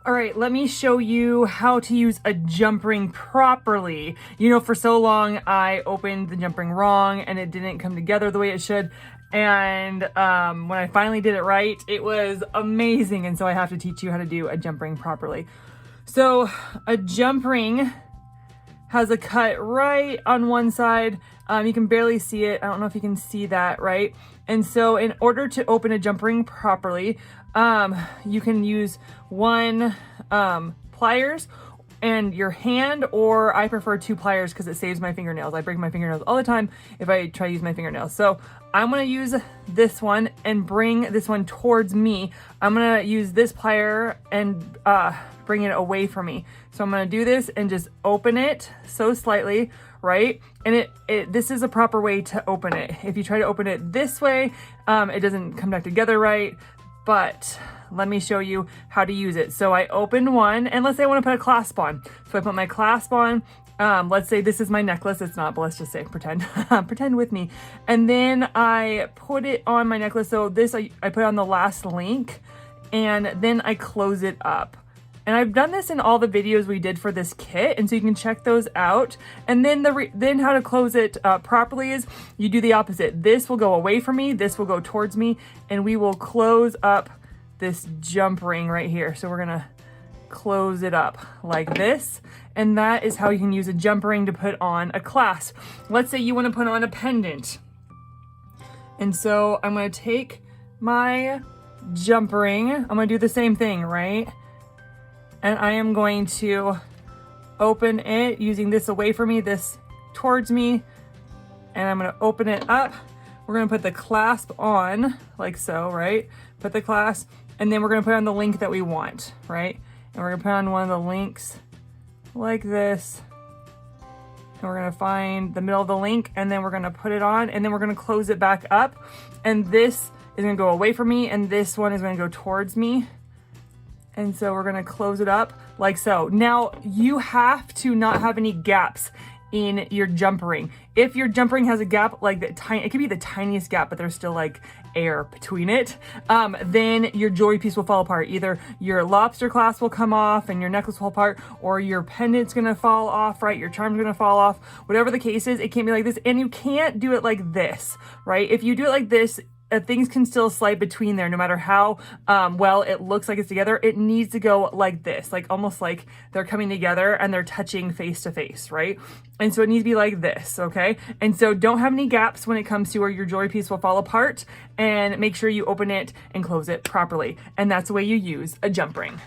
All right, let me show you how to use a jump ring properly. You know, for so long I opened the jump ring wrong and it didn't come together the way it should. And when I finally did it right, it was amazing. And so I have to teach you how to do a jump ring properly. So a jump ring has a cut right on one side. You can barely see it. I don't know if you can see that, right? And so in order to open a jump ring properly, you can use one pliers and your hand, or I prefer 2 pliers because it saves my fingernails. I break my fingernails all the time if I try to use my fingernails. So I'm gonna use this one and bring this one towards me. I'm gonna use this plier and bring it away from me. So I'm gonna do this and just open it so slightly, right? And this is a proper way to open it. If you try to open it this way, it doesn't come back together right. But let me show you how to use it. So I open one, and let's say I want to put a clasp on. So I put my clasp on. Let's say this is my necklace. It's not, but let's just say pretend. Pretend with me. And then I put it on my necklace. So this I put on the last link, and then I close it up. And I've done this in all the videos we did for this kit, and so you can check those out. And then then how to close it properly is you do the opposite. This will go away from me, this will go towards me, and we will close up this jump ring right here. So we're gonna close it up like this, and that is how you can use a jump ring to put on a clasp. Let's say you want to put on a pendant. And so I'm gonna take my jump ring, I'm gonna do the same thing, right? And I am going to open it using this away from me, this towards me, and I'm gonna open it up. We're gonna put the clasp on, like so, right? Put the clasp, and then we're gonna put on the link that we want, right? And we're gonna put on one of the links like this. And we're gonna find the middle of the link, and then we're gonna put it on, and then we're gonna close it back up. And this is gonna go away from me, and this one is gonna go towards me. And so we're gonna close it up like so. Now you have to not have any gaps in your jump ring. If your jump ring has a gap like that, it could be the tiniest gap, but there's still like air between it, then your jewelry piece will fall apart. Either your lobster clasp will come off and your necklace will fall apart, or your pendant's gonna fall off, right? Your charm's gonna fall off. Whatever the case is, it can't be like this, and you can't do it like this, right? If you do it like this, things can still slide between there no matter how well it looks like it's together. It needs to go like this, like almost like they're coming together and they're touching face to face, right? And so it needs to be like this, okay? And so don't have any gaps when it comes to where your jewelry piece will fall apart, and make sure you open it and close it properly. And that's the way you use a jump ring.